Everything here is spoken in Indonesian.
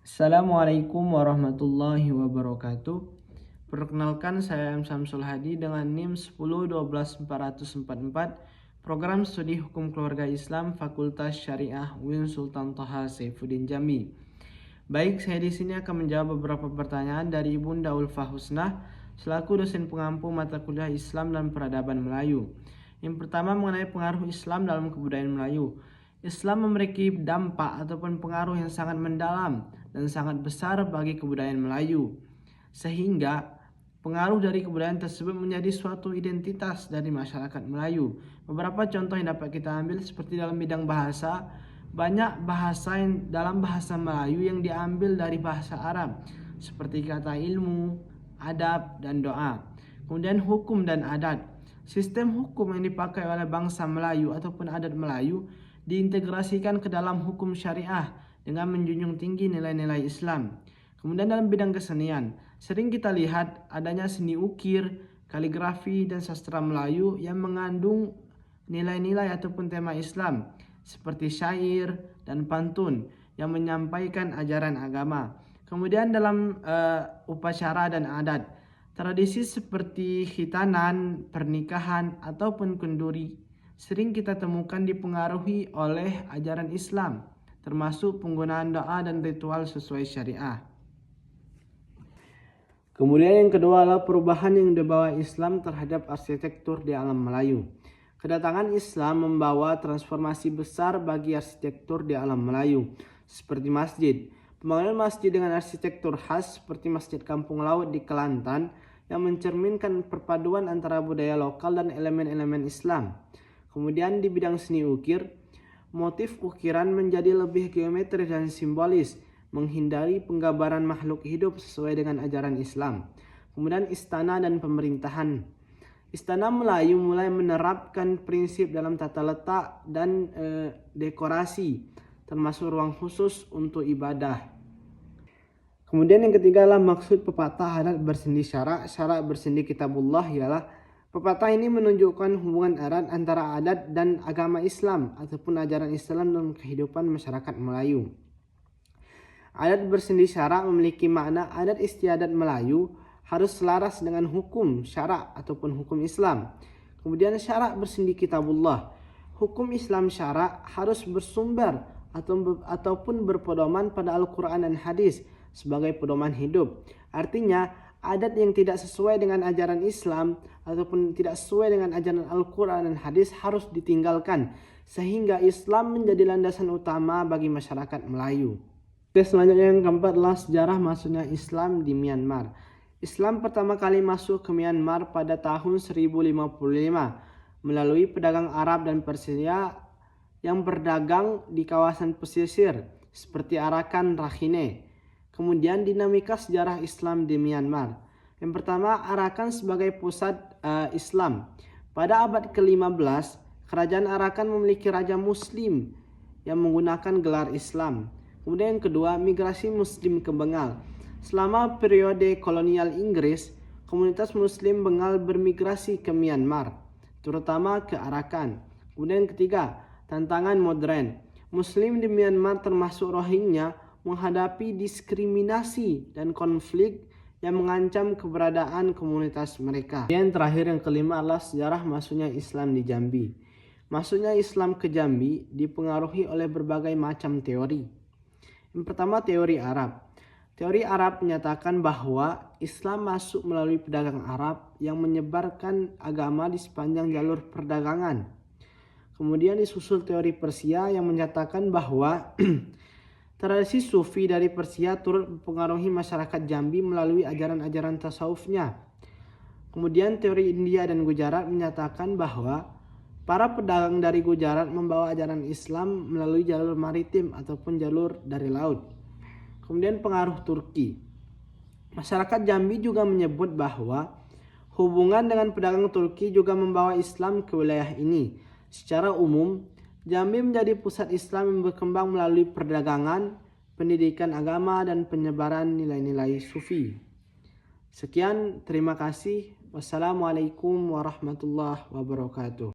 Assalamualaikum warahmatullahi wabarakatuh. Perkenalkan, saya M. Samsul Hadi dengan NIM 10-12-444, Program Studi Hukum Keluarga Islam Fakultas Syariah UIN Sultan Toha Saifuddin Jambi. Baik, saya di sini akan menjawab beberapa pertanyaan dari Ibunda Ulfa Husnah selaku dosen pengampu mata kuliah Islam dan Peradaban Melayu. Yang pertama, mengenai pengaruh Islam dalam kebudayaan Melayu. Islam memiliki dampak ataupun pengaruh yang sangat mendalam dan sangat besar bagi kebudayaan Melayu, sehingga pengaruh dari kebudayaan tersebut menjadi suatu identitas dari masyarakat Melayu. Beberapa contoh yang dapat kita ambil seperti dalam bidang bahasa, banyak bahasa yang dalam bahasa Melayu yang diambil dari bahasa Arab, seperti kata ilmu, adab, dan doa. Kemudian hukum dan adat. Sistem hukum yang dipakai oleh bangsa Melayu ataupun adat Melayu diintegrasikan ke dalam hukum syariah dengan menjunjung tinggi nilai-nilai Islam. Kemudian dalam bidang kesenian, sering kita lihat adanya seni ukir, kaligrafi, dan sastra Melayu yang mengandung nilai-nilai ataupun tema Islam, seperti syair dan pantun yang menyampaikan ajaran agama. Kemudian dalam upacara dan adat, tradisi seperti khitanan, pernikahan, ataupun kenduri sering kita temukan dipengaruhi oleh ajaran Islam, termasuk penggunaan doa dan ritual sesuai syariah. Kemudian yang kedua adalah perubahan yang dibawa Islam terhadap arsitektur di alam Melayu. Kedatangan Islam membawa transformasi besar bagi arsitektur di alam Melayu, seperti masjid. Pembangunan masjid dengan arsitektur khas seperti Masjid Kampung Laut di Kelantan yang mencerminkan perpaduan antara budaya lokal dan elemen-elemen Islam. Kemudian di bidang seni ukir, motif ukiran menjadi lebih geometris dan simbolis, menghindari penggambaran makhluk hidup sesuai dengan ajaran Islam. Kemudian istana dan pemerintahan. Istana Melayu mulai menerapkan prinsip dalam tata letak dan dekorasi, termasuk ruang khusus untuk ibadah. Kemudian yang ketiga adalah maksud pepatah adat bersendi syarak. Syarak bersendi kitabullah ialah pepatah ini menunjukkan hubungan erat antara adat dan agama Islam ataupun ajaran Islam dalam kehidupan masyarakat Melayu. Adat bersendi syarak memiliki makna adat istiadat Melayu harus selaras dengan hukum syarak ataupun hukum Islam. Kemudian syarak bersendi kitabullah. Hukum Islam syarak harus bersumber ataupun berpedoman pada Al-Quran dan hadis sebagai pedoman hidup. Artinya, adat yang tidak sesuai dengan ajaran Islam ataupun tidak sesuai dengan ajaran Al-Quran dan hadis harus ditinggalkan, sehingga Islam menjadi landasan utama bagi masyarakat Melayu. Oke, selanjutnya yang keempat adalah sejarah masuknya Islam di Myanmar. Islam pertama kali masuk ke Myanmar pada tahun 1055 melalui pedagang Arab dan Persia yang berdagang di kawasan pesisir seperti Arakan, Rakhine. Kemudian dinamika sejarah Islam di Myanmar. Yang pertama, Arakan sebagai pusat Islam. Pada abad ke-15, kerajaan Arakan memiliki raja muslim yang menggunakan gelar Islam. Kemudian yang kedua, migrasi muslim ke Bengal. Selama periode kolonial Inggris, komunitas muslim Bengal bermigrasi ke Myanmar, terutama ke Arakan. Kemudian yang ketiga, tantangan modern. Muslim di Myanmar termasuk Rohingya menghadapi diskriminasi dan konflik yang mengancam keberadaan komunitas mereka. Yang terakhir yang kelima adalah sejarah masuknya Islam di Jambi. Masuknya Islam ke Jambi dipengaruhi oleh berbagai macam teori. Yang pertama, teori Arab. Teori Arab menyatakan bahwa Islam masuk melalui pedagang Arab yang menyebarkan agama di sepanjang jalur perdagangan. Kemudian disusul teori Persia yang menyatakan bahwa tradisi sufi dari Persia turut mempengaruhi masyarakat Jambi melalui ajaran-ajaran tasawufnya. Kemudian teori India dan Gujarat menyatakan bahwa para pedagang dari Gujarat membawa ajaran Islam melalui jalur maritim ataupun jalur dari laut. Kemudian pengaruh Turki. Masyarakat Jambi juga menyebut bahwa hubungan dengan pedagang Turki juga membawa Islam ke wilayah ini. Secara umum, Jambi menjadi pusat Islam yang berkembang melalui perdagangan, pendidikan agama, dan penyebaran nilai-nilai sufi. Sekian, terima kasih. Wassalamualaikum warahmatullahi wabarakatuh.